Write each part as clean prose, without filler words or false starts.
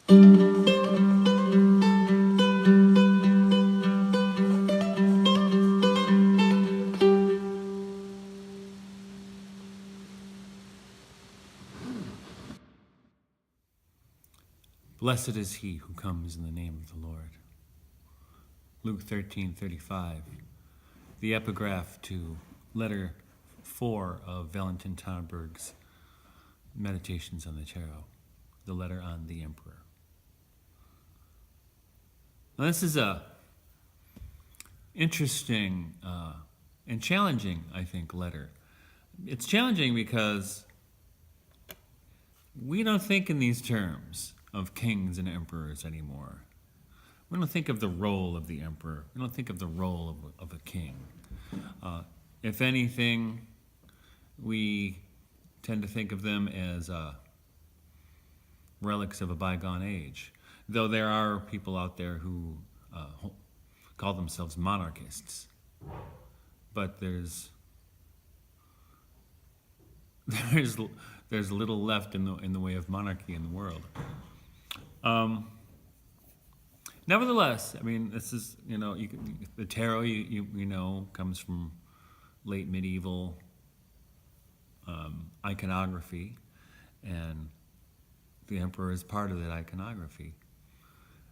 Blessed is he who comes in the name of the Lord. Luke 13:35, the epigraph to letter 4 of Valentin Tonberg's Meditations on the Tarot, the letter on the Emperor. Now, this is a interesting and challenging, I think, letter. It's challenging because we don't think in these terms of kings and emperors anymore. We don't think of the role of the emperor. We don't think of the role of a king. If anything, we tend to think of them as relics of a bygone age, though there are people out there who call themselves monarchists. But there's little left in the way of monarchy in the world. Nevertheless, I mean, this is, the tarot, comes from late medieval iconography, and the emperor is part of that iconography.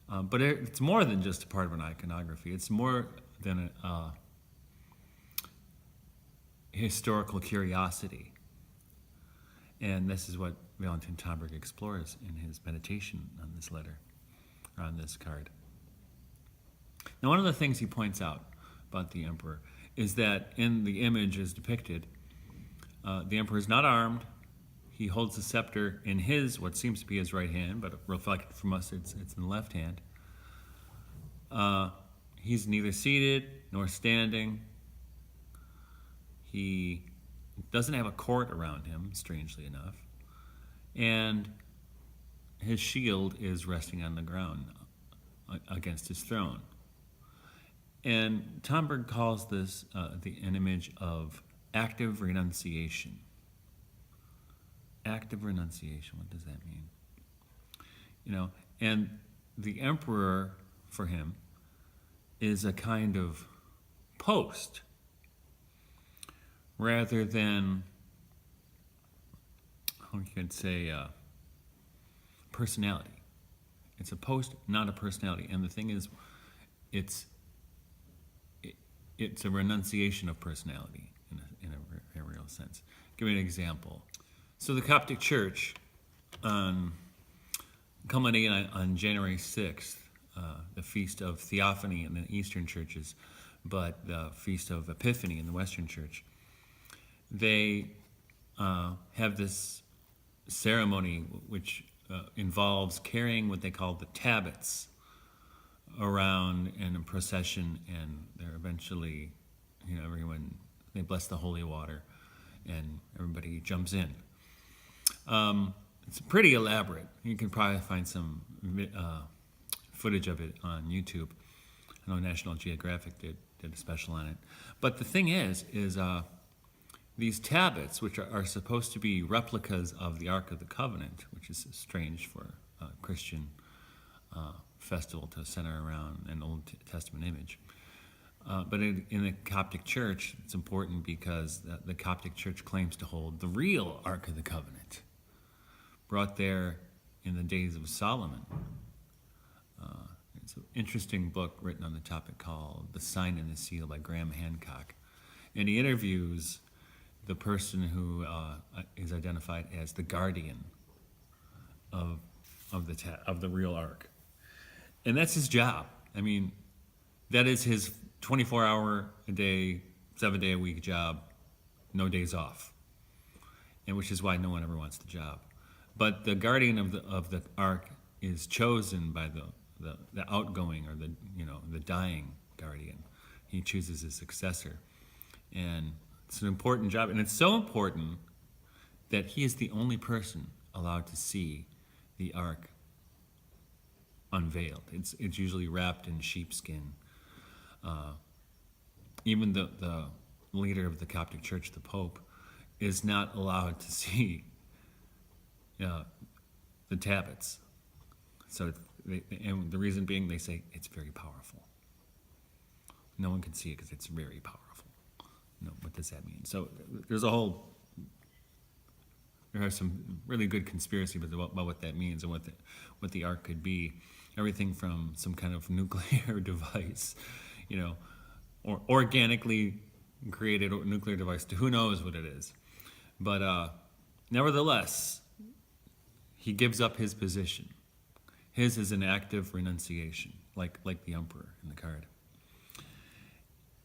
But it's more than just a part of an iconography. It's more than a historical curiosity. And this is what Valentin Tonberg explores in his meditation on this letter, or on this card. Now, one of the things he points out about the emperor is that in the image as depicted, the emperor is not armed. He holds the scepter in what seems to be his right hand, but reflected from us, it's in the left hand. He's neither seated nor standing. He doesn't have a court around him, strangely enough. And his shield is resting on the ground against his throne. And Tonberg calls this an image of active renunciation. Active renunciation, what does that mean? And the emperor, for him, is a kind of post, rather than, how you could say, personality. It's a post, not a personality. And the thing is, it's a renunciation of personality in a real sense. Give me an example. So the Coptic Church, culminating on January 6th, the Feast of Theophany in the Eastern churches, but the Feast of Epiphany in the Western Church, they have this ceremony which involves carrying what they call the tablets around in a procession, and they're eventually, they bless the holy water, and everybody jumps in. It's pretty elaborate. You can probably find some footage of it on YouTube. I know National Geographic did a special on it. But the thing is these tablets, which are supposed to be replicas of the Ark of the Covenant, which is strange for a Christian festival to center around an Old Testament image. But in the Coptic Church, it's important because the Coptic Church claims to hold the real Ark of the Covenant, brought there in the days of Solomon. It's an interesting book written on the topic called The Sign and the Seal by Graham Hancock. And he interviews the person who is identified as the guardian of the real Ark. And that's his job. I mean, that is his 24-hour-a-day, 7-day-a-week job, no days off, and which is why no one ever wants the job. But the guardian of the Ark is chosen by the outgoing, or the dying guardian. He chooses his successor, and it's an important job. And it's so important that he is the only person allowed to see the Ark unveiled. It's usually wrapped in sheepskin. Even the leader of the Coptic Church, the Pope, is not allowed to see the tablets. So, and the reason being, they say it's very powerful. No one can see it because it's very powerful. No, what does that mean? So there are some really good conspiracy about what that means and what the ark could be. Everything from some kind of nuclear device, or organically created nuclear device to who knows what it is. But nevertheless, he gives up his position. His is an active renunciation, like the emperor in the card.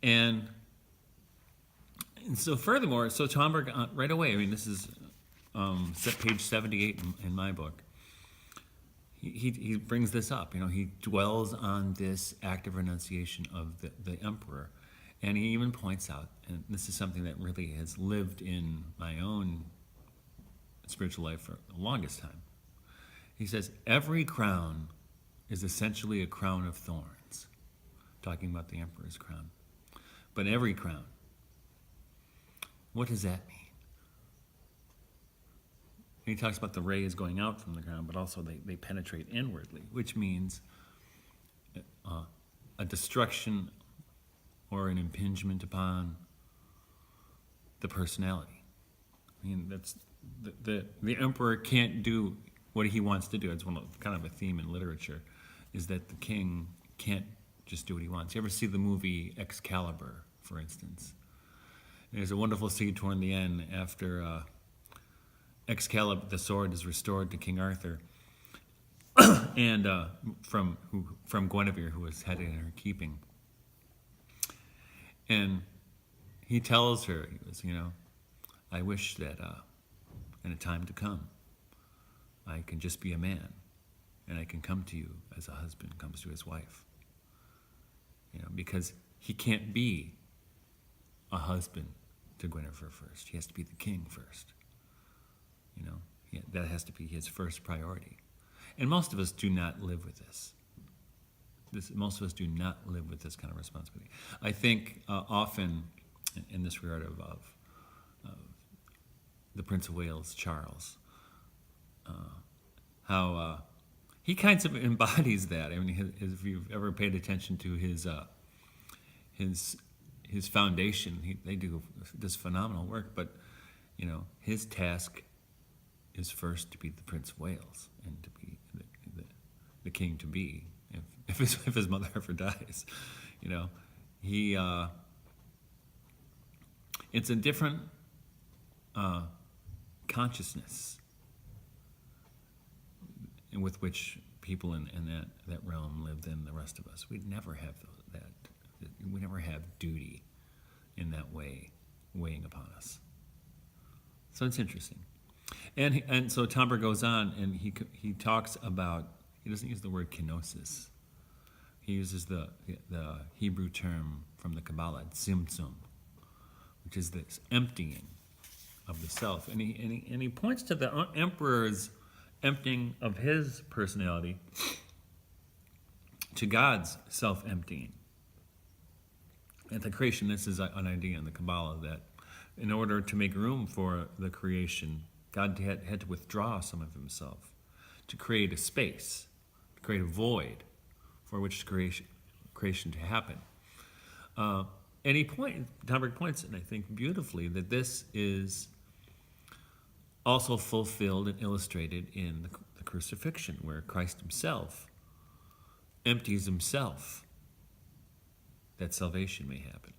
And so furthermore, so Schomburg, right away, I mean, this is page 78 in my book, he brings this up. He dwells on this active renunciation of the emperor. And he even points out, and this is something that really has lived in my own spiritual life for the longest time. He says, every crown is essentially a crown of thorns, talking about the emperor's crown. But every crown, what does that mean? And he talks about the rays going out from the crown, but also they penetrate inwardly, which means a destruction or an impingement upon the personality. I mean, that's the emperor can't do what he wants to do. It's kind of a theme in literature, is that the king can't just do what he wants. You ever see the movie Excalibur, for instance? There's a wonderful scene toward the end after Excalibur, the sword, is restored to King Arthur, and from Guinevere, who was had it in her keeping. And he tells her, I wish that in a time to come, I can just be a man, and I can come to you as a husband comes to his wife. Because he can't be a husband to Guinevere first. He has to be the king first. That has to be his first priority. And most of us do not live with this. Most of us do not live with this kind of responsibility. I think often, in this regard of the Prince of Wales, Charles, how he kind of embodies that. I mean, if you've ever paid attention to his foundation, they do this phenomenal work. But his task is first to be the Prince of Wales and to be the king to be. If his mother ever dies, he it's a different consciousness with which people in that realm live than the rest of us. We'd never have that. We never have duty in that way weighing upon us. So it's interesting. And so Tomber goes on and he talks about, he doesn't use the word kenosis. He uses the Hebrew term from the Kabbalah, tzimtzum, which is this emptying of the self. And he points to the emperor's emptying of his personality to God's self-emptying. At the creation, this is an idea in the Kabbalah that in order to make room for the creation, God had to withdraw some of himself to create a space, to create a void for which creation to happen. And Tomberg points, and I think beautifully, that this is also fulfilled and illustrated in the crucifixion, where Christ himself empties himself that salvation may happen.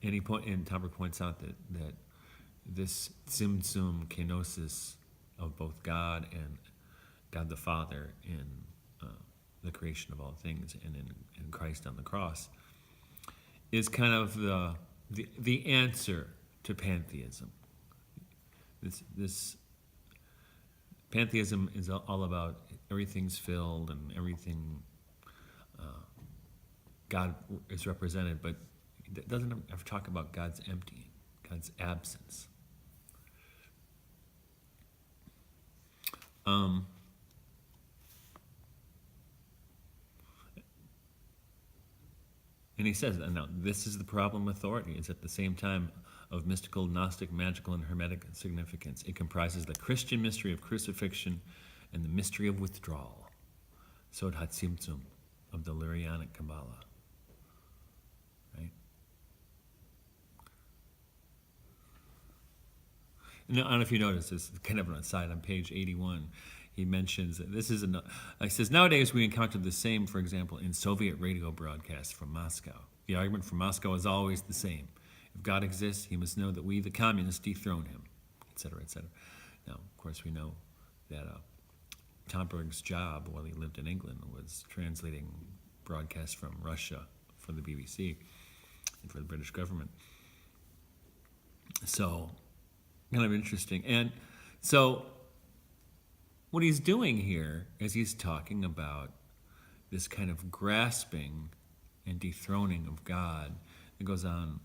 And Tomberg points out that this tzimtzum kenosis of both God and God the Father in the creation of all things and in Christ on the cross is kind of the answer to pantheism. This pantheism is all about everything's filled and everything God is represented, but it doesn't ever talk about God's emptying, God's absence. And he says, now, this is the problem with authority. It's at the same time of mystical, Gnostic, magical, and Hermetic significance. It comprises the Christian mystery of crucifixion and the mystery of withdrawal, Sod HaTzimtzum, of the Lurianic Kabbalah. Right? And I don't know if you notice this, kind of an aside on page 81. He mentions that this is he says, nowadays we encounter the same, for example, in Soviet radio broadcasts from Moscow. The argument from Moscow is always the same. If God exists, he must know that we, the communists, dethrone him, etc., etc. Now, of course, we know that Tomberg's job while he lived in England was translating broadcasts from Russia for the BBC and for the British government. So, kind of interesting. And so, what he's doing here is he's talking about this kind of grasping and dethroning of God that goes on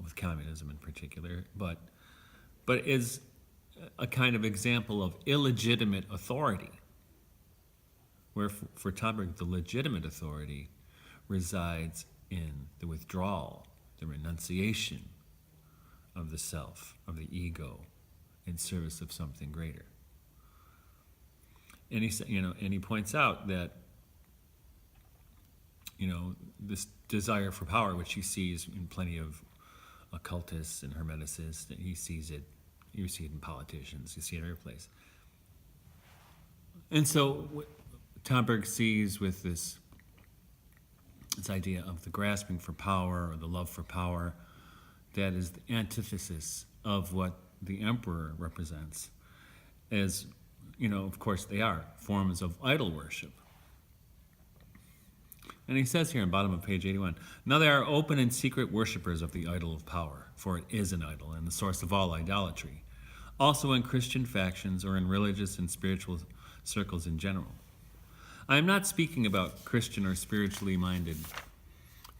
with communism in particular, but is a kind of example of illegitimate authority, where for Tomberg, the legitimate authority resides in the withdrawal, the renunciation of the self, of the ego, in service of something greater. And he points out that, this desire for power, which he sees in plenty of occultists and hermeticists, that he sees it. You see it in politicians. You see it every place. And so, what Tomberg sees with this idea of the grasping for power or the love for power, that is the antithesis of what the emperor represents, as of course, they are forms of idol worship. And he says here in the bottom of page 81, now they are open and secret worshippers of the idol of power, for it is an idol and the source of all idolatry, also in Christian factions or in religious and spiritual circles in general. I am not speaking about Christian or spiritually minded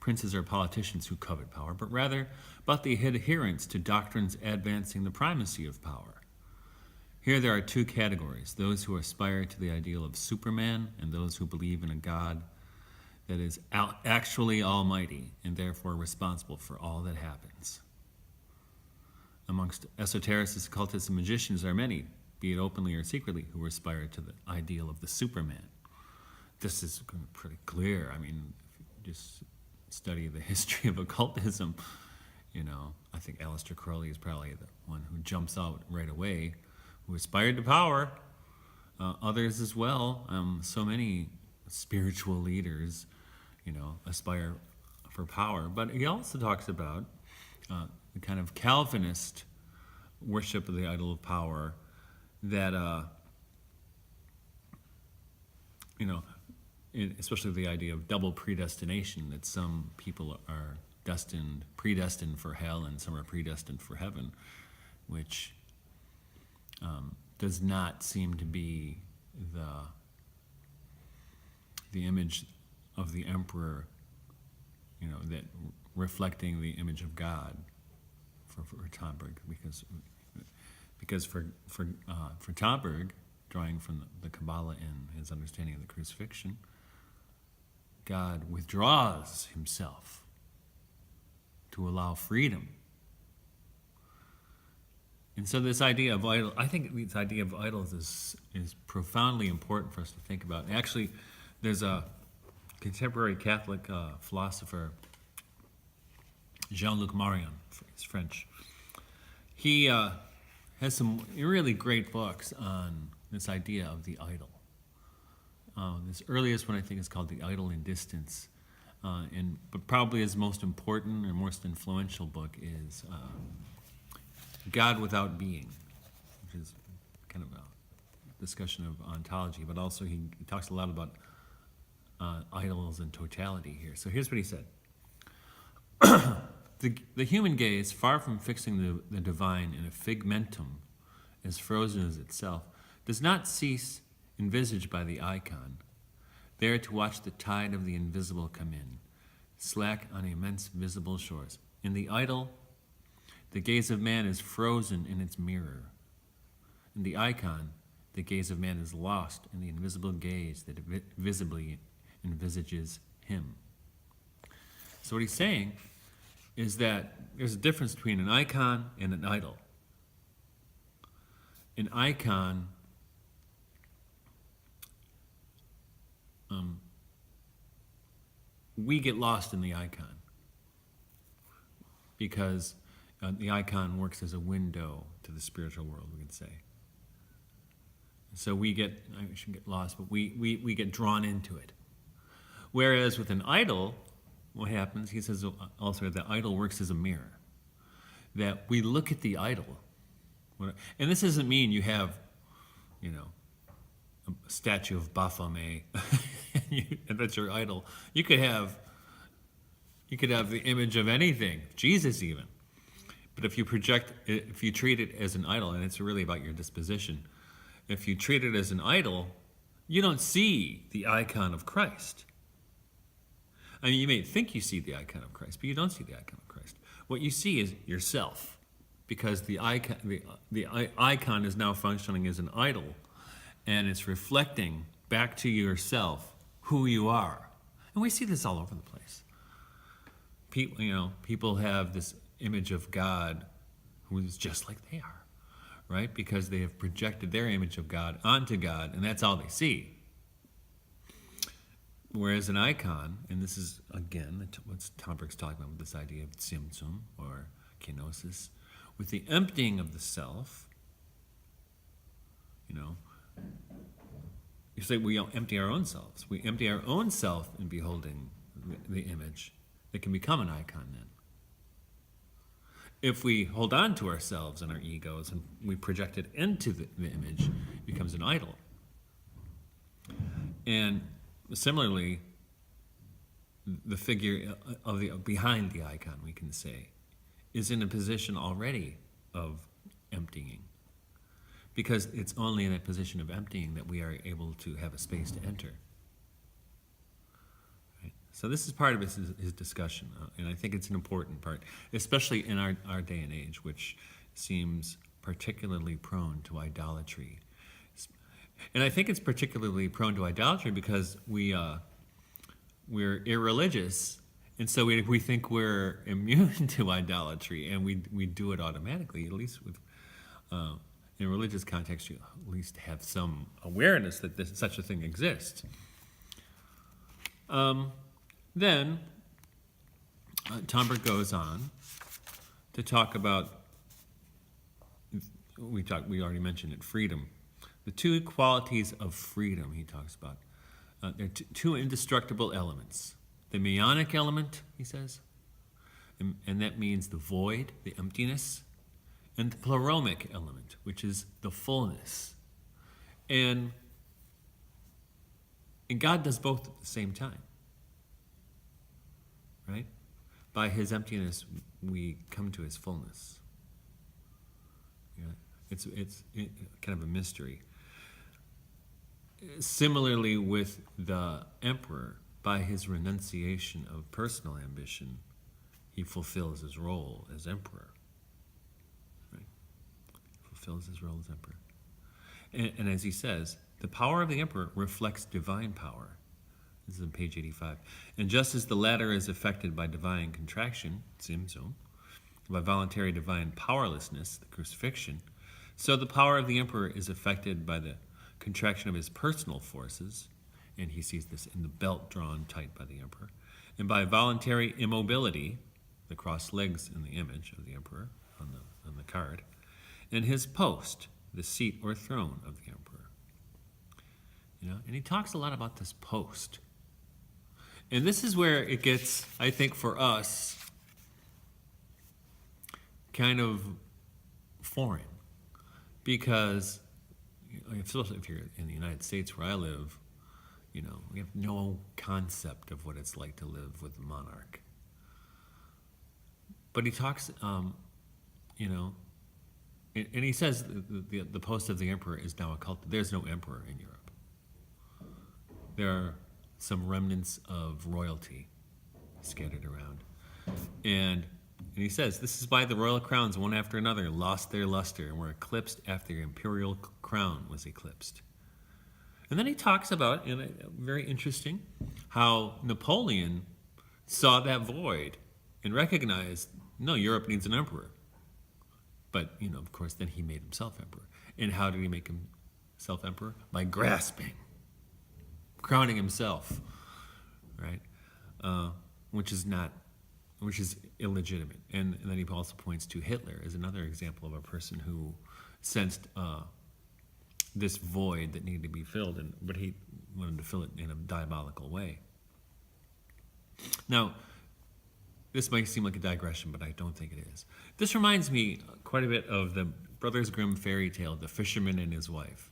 princes or politicians who covet power, but rather about the adherents to doctrines advancing the primacy of power. Here there are two categories, those who aspire to the ideal of Superman and those who believe in a God that is actually almighty and therefore responsible for all that happens. Amongst esotericists, occultists, and magicians are many, be it openly or secretly, who aspire to the ideal of the Superman. This is pretty clear. I mean, if you just study the history of occultism, I think Aleister Crowley is probably the one who jumps out right away, who aspired to power. Others as well. So many spiritual leaders, aspire for power. But he also talks about the kind of Calvinist worship of the idol of power that, especially the idea of double predestination, that some people are predestined for hell and some are predestined for heaven, which does not seem to be the image of the emperor, that reflecting the image of God for Tomberg, because for Tomberg, drawing from the Kabbalah and his understanding of the crucifixion, God withdraws himself to allow freedom. And so this idea of idol, I think this idea of idols is profoundly important for us to think about. And actually, there's a contemporary Catholic philosopher, Jean-Luc Marion, he's French. He has some really great books on this idea of the idol. This earliest one I think is called The Idol in Distance, but probably his most important or most influential book is God Without Being, which is kind of a discussion of ontology, but also he talks a lot about idols and totality here. So here's what he said. The human gaze, far from fixing the divine in a figmentum as frozen as itself, does not cease envisaged by the icon, there to watch the tide of the invisible come in, slack on immense visible shores. In the idol, the gaze of man is frozen in its mirror. In the icon, the gaze of man is lost in the invisible gaze that visibly envisages him. So what he's saying is that there's a difference between an icon and an idol. An icon we get lost in the icon because the icon works as a window to the spiritual world, we can say. So I shouldn't get lost, but we get drawn into it. Whereas with an idol, what happens, he says also the idol works as a mirror. That we look at the idol. And this doesn't mean you have, a statue of Baphomet and that's your idol. You could have the image of anything, Jesus even. But if you treat it as an idol, and it's really about your disposition, if you treat it as an idol, you don't see the icon of Christ. I mean, you may think you see the icon of Christ, but you don't see the icon of Christ. What you see is yourself, because the icon is now functioning as an idol, and it's reflecting back to yourself who you are. And we see this all over the place. People have this image of God who is just like they are, right? Because they have projected their image of God onto God, and that's all they see. Whereas an icon, and this is, again, what Tomberg's talking about with this idea of tzimtzum, or kenosis, with the emptying of the self, you say we empty our own selves. We empty our own self in beholding the image. It can become an icon then. If we hold on to ourselves and our egos and we project it into the image, it becomes an idol. And similarly, the figure behind the icon, we can say, is in a position already of emptying. Because it's only in a position of emptying that we are able to have a space to enter. Right? So this is part of his discussion, and I think it's an important part, especially in our day and age, which seems particularly prone to idolatry. And I think it's particularly prone to idolatry because we're irreligious, and so we think we're immune to idolatry, and we do it automatically. At least with in a religious context, you at least have some awareness that such a thing exists. Then Tomberg goes on to talk about. We already mentioned it, freedom. The two qualities of freedom he talks about. They're two indestructible elements. The meonic element, he says, and that means the void, the emptiness, and the pleromic element, which is the fullness. And God does both at the same time, right? By his emptiness, we come to his fullness. It's kind of a mystery. Similarly with the emperor, by his renunciation of personal ambition, he fulfills his role as emperor. Right? Fulfills his role as emperor. And as he says, the power of the emperor reflects divine power. This is on page 85. And just as the latter is affected by divine contraction, tzimtzum, by voluntary divine powerlessness, the crucifixion, so the power of the emperor is affected by the contraction of his personal forces, and he sees this in the belt drawn tight by the emperor, and by voluntary immobility, the crossed legs in the image of the emperor on the card, and his post, the seat or throne of the emperor. And he talks a lot about this post. And this is where it gets, I think, for us, kind of foreign. Because, especially if you're in the United States where I live, we have no concept of what it's like to live with a monarch. But he talks, and he says the post of the emperor is now a cult. There's no emperor in Europe. There are some remnants of royalty scattered around. And he says, this is why the royal crowns, one after another, lost their luster and were eclipsed after the imperial crown was eclipsed. And then he talks about, and very interesting, how Napoleon saw that void and recognized, no, Europe needs an emperor. But, of course, then he made himself emperor. And how did he make himself emperor? By grasping, crowning himself, right? which is not, which is illegitimate. And then he also points to Hitler as another example of a person who sensed this void that needed to be filled, but he wanted to fill it in a diabolical way. Now, this might seem like a digression, but I don't think it is. This reminds me quite a bit of the Brothers Grimm fairy tale, The Fisherman and His Wife.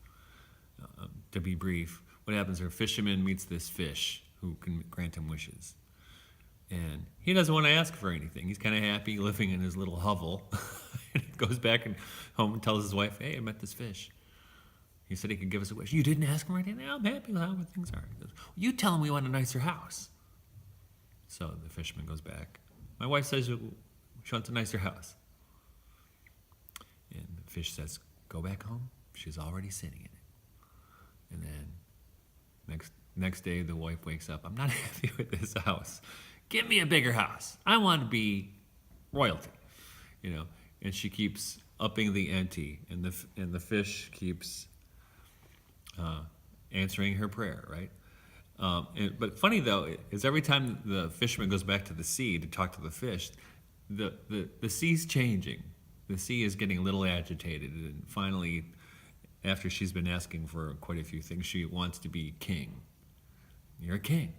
To be brief, what happens is a fisherman meets this fish who can grant him wishes. And he doesn't want to ask for anything. He's kind of happy living in his little hovel. And he goes back home and tells his wife, hey, I met this fish. He said he could give us a wish. You didn't ask him or anything? I'm happy with how things are. He goes, you tell him we want a nicer house. So the fisherman goes back. My wife says she wants a nicer house. And the fish says, go back home. She's already sitting in it. And then next day the wife wakes up. I'm not happy with this house. Give me a bigger house. I want to be royalty, And she keeps upping the ante, and the fish keeps answering her prayer, right? But funny though is every time the fisherman goes back to the sea to talk to the fish, the sea's changing. The sea is getting a little agitated, and finally, after she's been asking for quite a few things, she wants to be king. You're a king.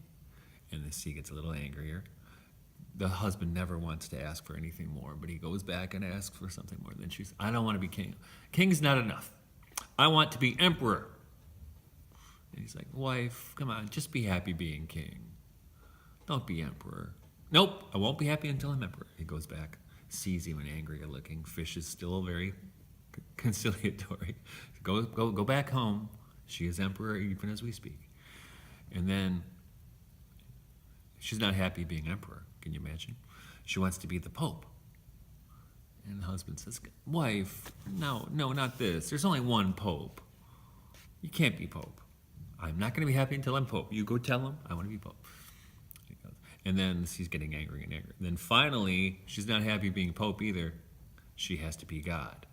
And the sea gets a little angrier. The husband never wants to ask for anything more, but he goes back and asks for something more. Then she says, I don't want to be king. King's not enough. I want to be emperor. And he's like, wife, come on, just be happy being king. Don't be emperor. Nope, I won't be happy until I'm emperor. He goes back, sees him and angrier looking. Fish is still very conciliatory. Go back home. She is emperor even as we speak. And then she's not happy being emperor. Can you imagine? She wants to be the pope. And the husband says, wife, no, not this. There's only one pope. You can't be pope. I'm not going to be happy until I'm pope. You go tell him I want to be pope. And then she's getting angry and angry. Then finally, she's not happy being pope either. She has to be God.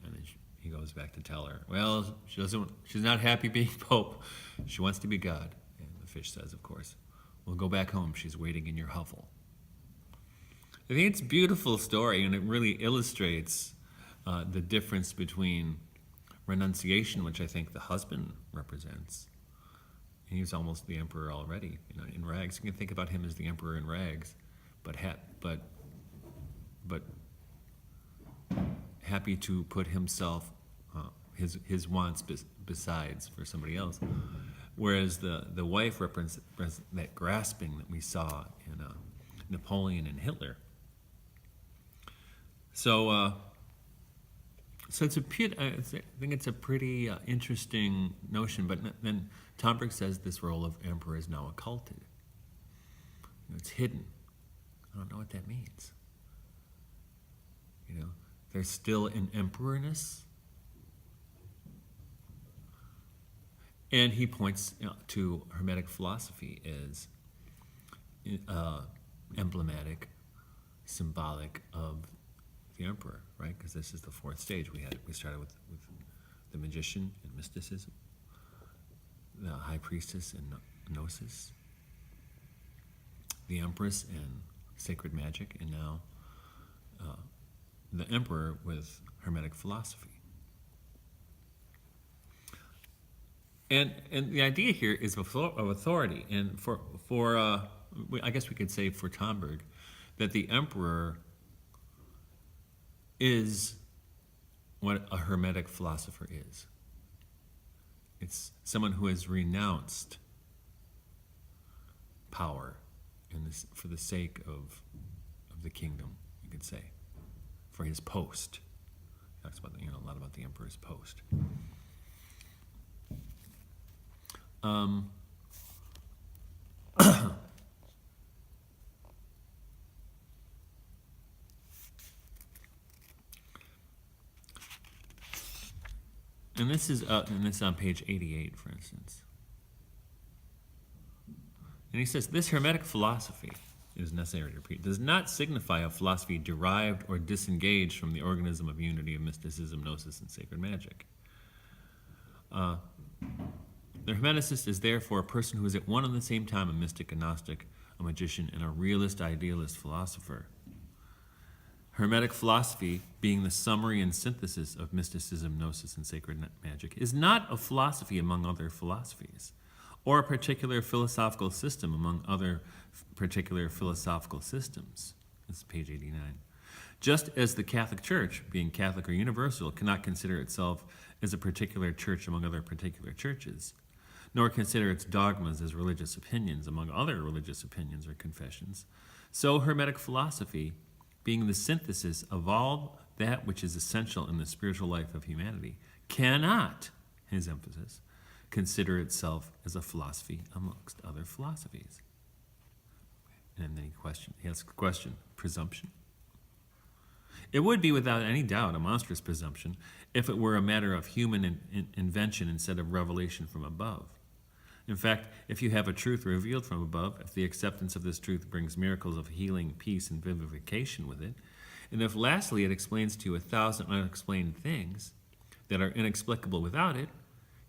And then he goes back to tell her, well, she's not happy being pope. She wants to be God. And the fish says, of course, well, go back home. She's waiting in your hovel. I think it's a beautiful story, and it really illustrates the difference between renunciation, which I think the husband represents. And he's almost the emperor already, in rags. You can think about him as the emperor in rags, but happy to put himself, his wants besides for somebody else. Whereas the wife represents that grasping that we saw in Napoleon and Hitler. So it's I think it's a pretty interesting notion. But then Tomberg says this role of emperor is now occulted. It's hidden. I don't know what that means. There's still an emperorness. And he points to Hermetic philosophy as emblematic, symbolic of the emperor, right? Because this is the fourth stage. We started with the magician and mysticism, the high priestess and gnosis, the empress and sacred magic, and now the emperor with Hermetic philosophy. And the idea here is of authority, and for I guess we could say for Tomberg that the emperor is what a Hermetic philosopher is. It's someone who has renounced power for the sake of the kingdom, you could say, for his post. He talks about a lot about the emperor's post. And this is on page 88, for instance. And he says, this Hermetic philosophy, it is necessary to repeat, does not signify a philosophy derived or disengaged from the organism of unity of mysticism, gnosis, and sacred magic. The The Hermeticist is therefore a person who is at one and the same time a mystic, a Gnostic, a magician, and a realist, idealist philosopher. Hermetic philosophy, being the summary and synthesis of mysticism, gnosis, and sacred magic, is not a philosophy among other philosophies, or a particular philosophical system among other particular philosophical systems. This is page 89. Just as the Catholic Church, being Catholic or universal, cannot consider itself as a particular church among other particular churches, nor consider its dogmas as religious opinions among other religious opinions or confessions, so Hermetic philosophy, being the synthesis of all that which is essential in the spiritual life of humanity, cannot, his emphasis, consider itself as a philosophy amongst other philosophies. And then he asks the question, presumption? It would be without any doubt a monstrous presumption if it were a matter of human invention instead of revelation from above. In fact, if you have a truth revealed from above, if the acceptance of this truth brings miracles of healing, peace, and vivification with it, and if lastly it explains to you 1,000 unexplained things that are inexplicable without it,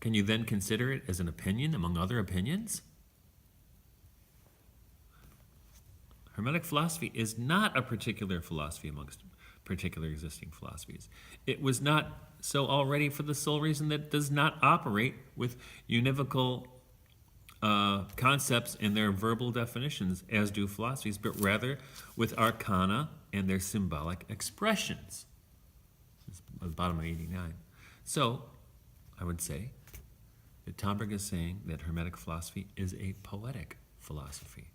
can you then consider it as an opinion among other opinions? Hermetic philosophy is not a particular philosophy amongst particular existing philosophies. It was not so already for the sole reason that it does not operate with univocal concepts and their verbal definitions, as do philosophies, but rather with arcana and their symbolic expressions. It's at the bottom of 89. So, I would say that Tomberg is saying that Hermetic philosophy is a poetic philosophy.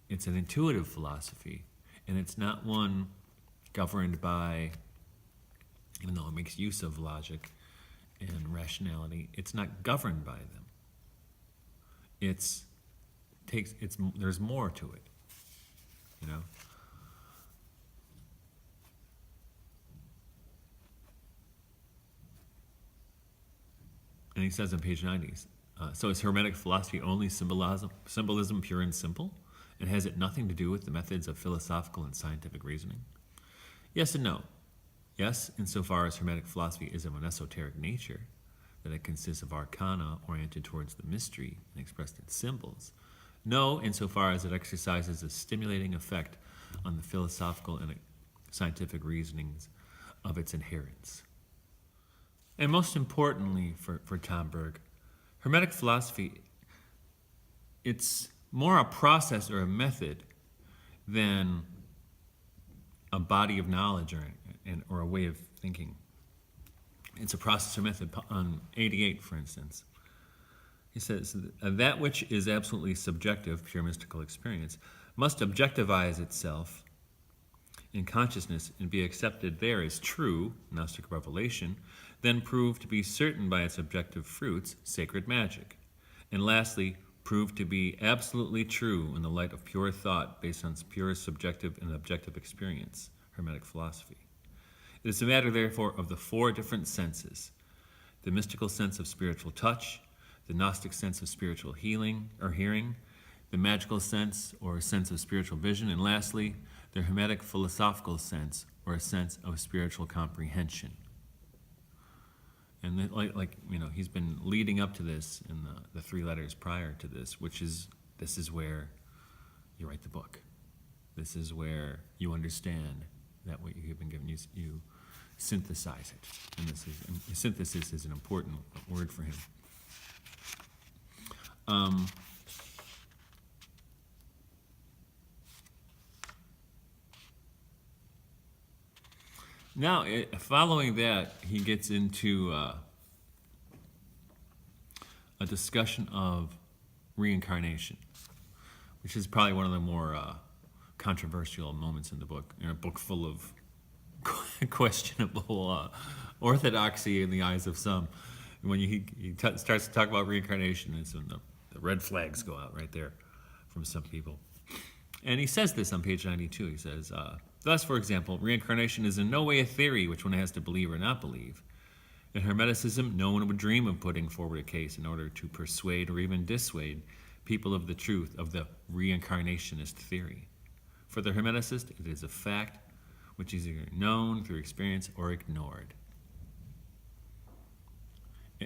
It's an intuitive philosophy, and it's not one governed by, even though it makes use of logic and rationality, it's not governed by them. There's more to it, you know. And he says on page 90, so is Hermetic philosophy only symbolism pure and simple? And has it nothing to do with the methods of philosophical and scientific reasoning? Yes and no. Yes, insofar as Hermetic philosophy is of an esoteric nature, that it consists of arcana oriented towards the mystery and expressed in symbols. No, insofar as it exercises a stimulating effect on the philosophical and scientific reasonings of its adherents. And most importantly for Tomberg, Hermetic philosophy, it's more a process or a method than a body of knowledge or a way of thinking. It's a process or method. On 88, for instance, he says, that which is absolutely subjective, pure mystical experience, must objectivize itself in consciousness and be accepted there as true, Gnostic revelation, then proved to be certain by its objective fruits, sacred magic, and lastly, proved to be absolutely true in the light of pure thought based on pure subjective and objective experience, Hermetic philosophy. It is a matter, therefore, of the four different senses: the mystical sense of spiritual touch, the Gnostic sense of spiritual healing or hearing, the magical sense or sense of spiritual vision, and lastly, the Hermetic philosophical sense or a sense of spiritual comprehension. And he's been leading up to this in the three letters prior to this, this is where you write the book. This is where you understand that what you've been given, you synthesize it. And synthesis is an important word for him. Now, following that, he gets into a discussion of reincarnation, which is probably one of the more controversial moments in the book, in a book full of questionable orthodoxy in the eyes of some. When he starts to talk about reincarnation, it's when the red flags go out right there from some people. And he says this on page 92. He says, thus, for example, reincarnation is in no way a theory which one has to believe or not believe. In Hermeticism, no one would dream of putting forward a case in order to persuade or even dissuade people of the truth of the reincarnationist theory. For the Hermeticist, it is a fact which is either known through experience or ignored.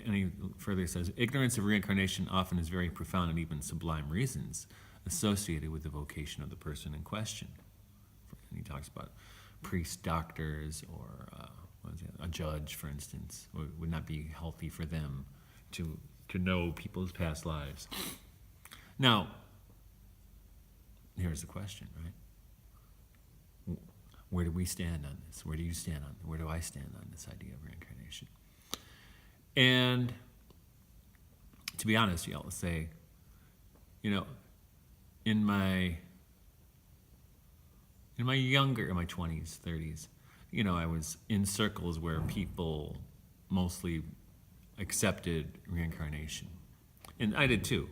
And he further says, ignorance of reincarnation often has very profound and even sublime reasons associated with the vocation of the person in question. And he talks about priests, doctors, or a judge, for instance. It would not be healthy for them to know people's past lives. Now, here's the question, right? Where do we stand on this? Where do you stand on? Where do I stand on this idea of reincarnation? And to be honest, I'll say, in my 20s, 30s, I was in circles where people mostly accepted reincarnation. And I did too.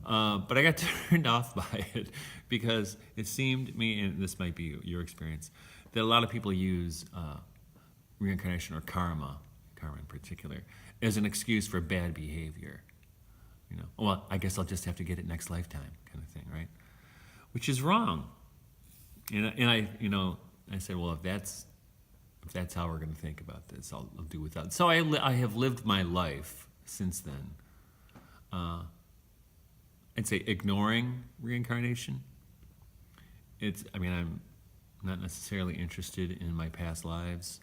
But I got turned off by it because it seemed to me, and this might be your experience, that a lot of people use reincarnation or karma in particular, as an excuse for bad behavior. Well, I guess I'll just have to get it next lifetime, kind of thing, right? Which is wrong. And I said, well, if that's how we're going to think about this, I'll do without. So I have lived my life since then. I'd say ignoring reincarnation. I'm not necessarily interested in my past lives.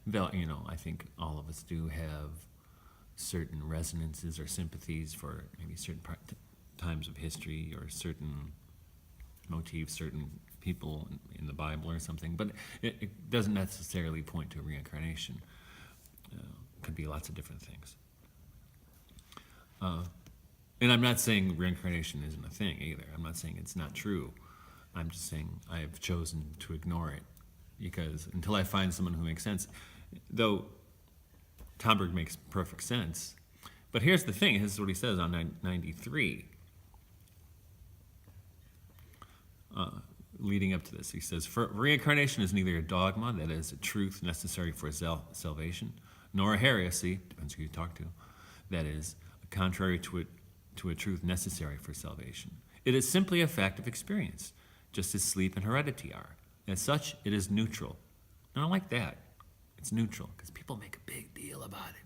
Though, I think all of us do have certain resonances or sympathies for maybe certain times of history or certain motifs, certain people in the Bible or something. But it doesn't necessarily point to reincarnation. Could be lots of different things. And I'm not saying reincarnation isn't a thing either. I'm not saying it's not true. I'm just saying I have chosen to ignore it because until I find someone who makes sense, though Tomberg makes perfect sense. But here's the thing, this is what he says on 93. Leading up to this, he says, for reincarnation is neither a dogma, that is, a truth necessary for salvation, nor a heresy, depends who you talk to, that is, contrary to a truth necessary for salvation. It is simply a fact of experience, just as sleep and heredity are. As such, it is neutral. And I like that. It's neutral, because people make a big deal about it,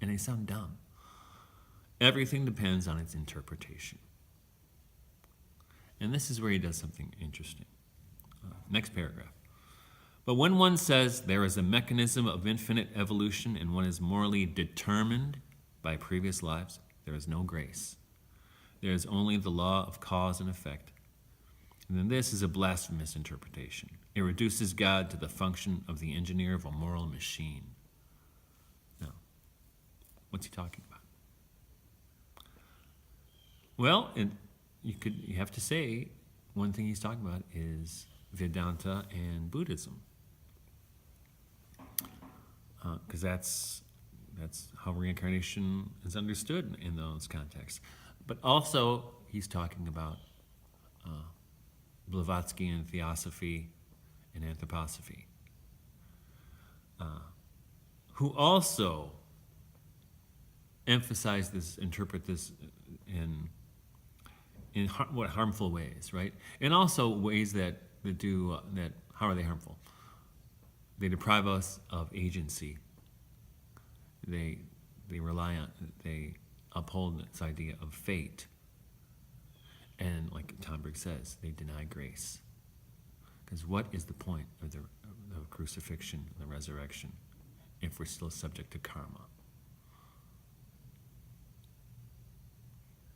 and they sound dumb. Everything depends on its interpretation. And this is where he does something interesting. Next paragraph. But when one says there is a mechanism of infinite evolution and one is morally determined by previous lives, there is no grace. There is only the law of cause and effect. And then this is a blasphemous interpretation. It reduces God to the function of the engineer of a moral machine. Now, what's he talking about? Well, you have to say one thing he's talking about is Vedanta and Buddhism, because that's how reincarnation is understood in those contexts. But also, he's talking about Blavatsky theosophy and anthroposophy, who also emphasize this, interpret this in harmful ways, right? And also ways that how are they harmful? They deprive us of agency. They uphold this idea of fate. And like Tomberg says, they deny grace. Because what is the point of the crucifixion and the resurrection if we're still subject to karma?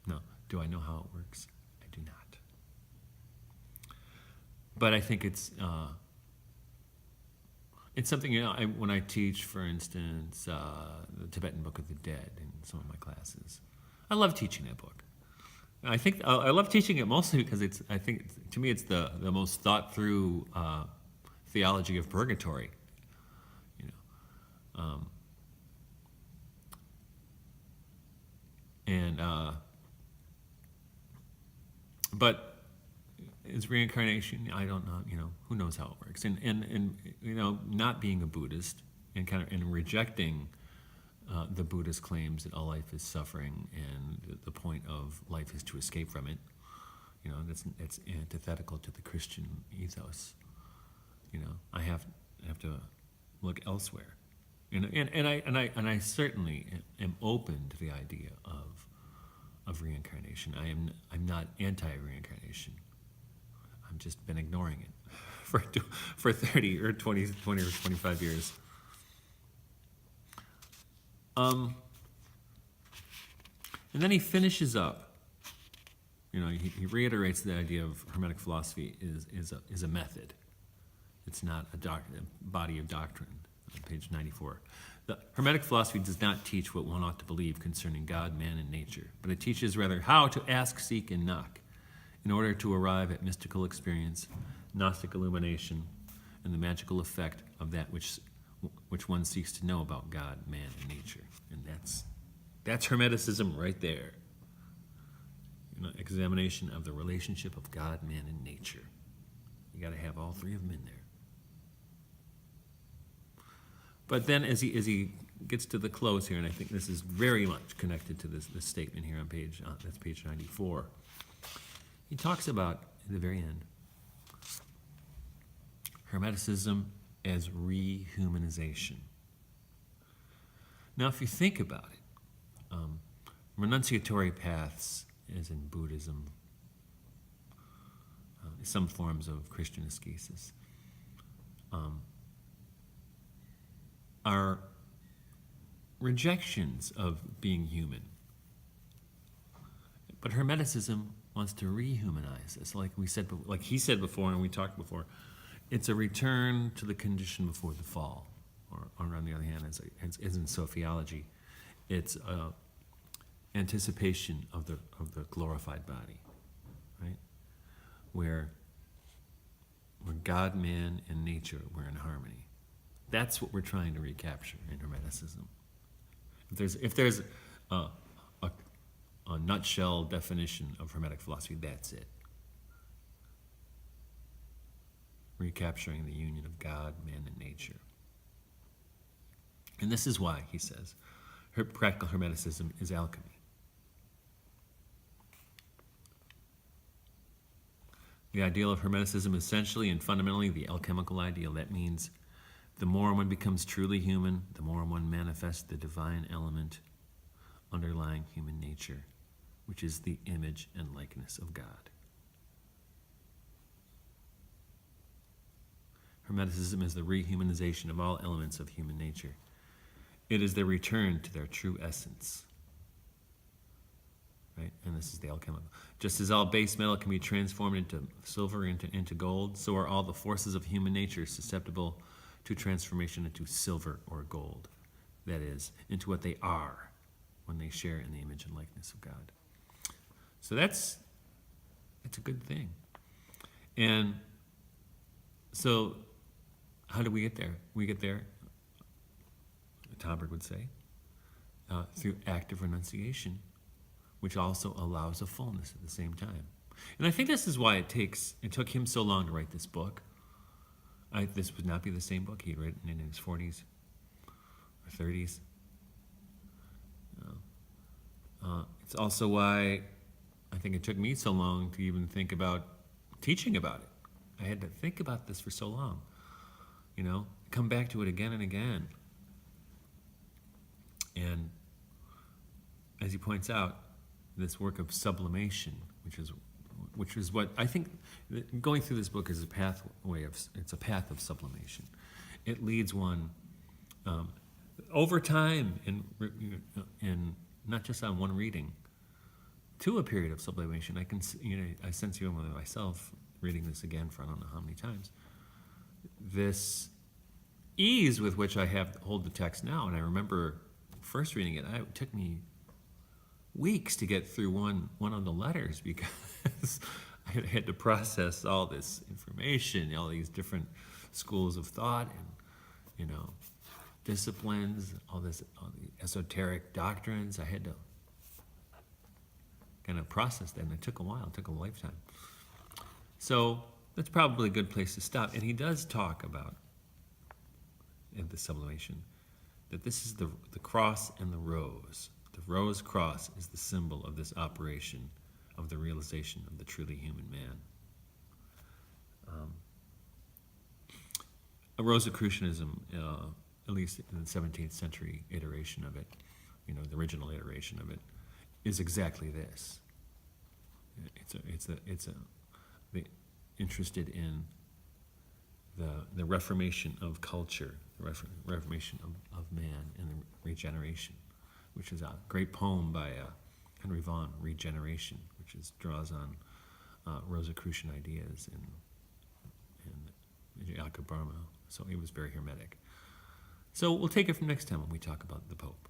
No. Do I know how it works? I do not. But I think it's something, when I teach, for instance, the Tibetan Book of the Dead in some of my classes. I love teaching that book. I think I love teaching it mostly because to me it's the most thought through theology of purgatory. But is reincarnation? I don't know. Who knows how it works? And not being a Buddhist and rejecting the Buddhist claims that all life is suffering and the point of life is to escape from it. That's antithetical to the Christian ethos. I have to look elsewhere. And I certainly am open to the idea of reincarnation. I'm not anti-reincarnation. I've just been ignoring it for 30 or 20 or 25 years. And then he finishes up. He reiterates the idea of Hermetic philosophy is a method. It's not a body of doctrine. On page 94. The Hermetic philosophy does not teach what one ought to believe concerning God, man, and nature, but it teaches rather how to ask, seek, and knock in order to arrive at mystical experience, Gnostic illumination, and the magical effect of that which one seeks to know about God, man, and nature. And that's Hermeticism right there. Examination of the relationship of God, man, and nature. You got to have all three of them in there. But then as he gets to the close here, and I think this is very much connected to this statement here on that's page 94, he talks about, at the very end, Hermeticism as rehumanization. Now, if you think about it, renunciatory paths, as in Buddhism, some forms of Christian ascesis, are rejections of being human. But Hermeticism wants to rehumanize us, like he said before, and we talked before. It's a return to the condition before the fall, or on the other hand, as in sophiology, it's anticipation of the glorified body, right? Where God, man, and nature were in harmony. That's what we're trying to recapture in Hermeticism. If there's a nutshell definition of Hermetic philosophy, that's it. Recapturing the union of God, man, and nature. And this is why, he says, practical Hermeticism is alchemy. The ideal of Hermeticism is essentially and fundamentally the alchemical ideal. That means the more one becomes truly human, the more one manifests the divine element underlying human nature, which is the image and likeness of God. Hermeticism is the rehumanization of all elements of human nature. It is the return to their true essence. Right? And this is the alchemical. Just as all base metal can be transformed into silver, into gold, so are all the forces of human nature susceptible to transformation into silver or gold. That is, into what they are when they share in the image and likeness of God. So that's a good thing. And so how do we get there? We get there, Tomberg would say, through active renunciation, which also allows a fullness at the same time. And I think this is why it took him so long to write this book. This would not be the same book he'd written in his 40s or 30s. It's also why I think it took me so long to even think about teaching about it. I had to think about this for so long, come back to it again and again. And as he points out, this work of sublimation, which is what I think going through this book is it's a path of sublimation. It leads one over time and not just on one reading to a period of sublimation. I sense even with myself reading this again for I don't know how many times, this ease with which I hold the text now. And I remember first reading it, it took me weeks to get through one of the letters because I had to process all this information, all these different schools of thought and disciplines, all the esoteric doctrines. I had to kind of process that, and it took a while. It took a lifetime. So that's probably a good place to stop. And he does talk about in the sublimation that this is the cross and the rose. The rose cross is the symbol of this operation of the realization of the truly human man. A Rosicrucianism at least in the 17th century iteration of it, the original iteration of it, is exactly this. The interested in the reformation of culture, the reformation of man, and the regeneration, which is a great poem by Henry Vaughan, Regeneration, which draws on Rosicrucian ideas and Jacob Boehme. So he was very Hermetic. So we'll take it from next time when we talk about the Pope.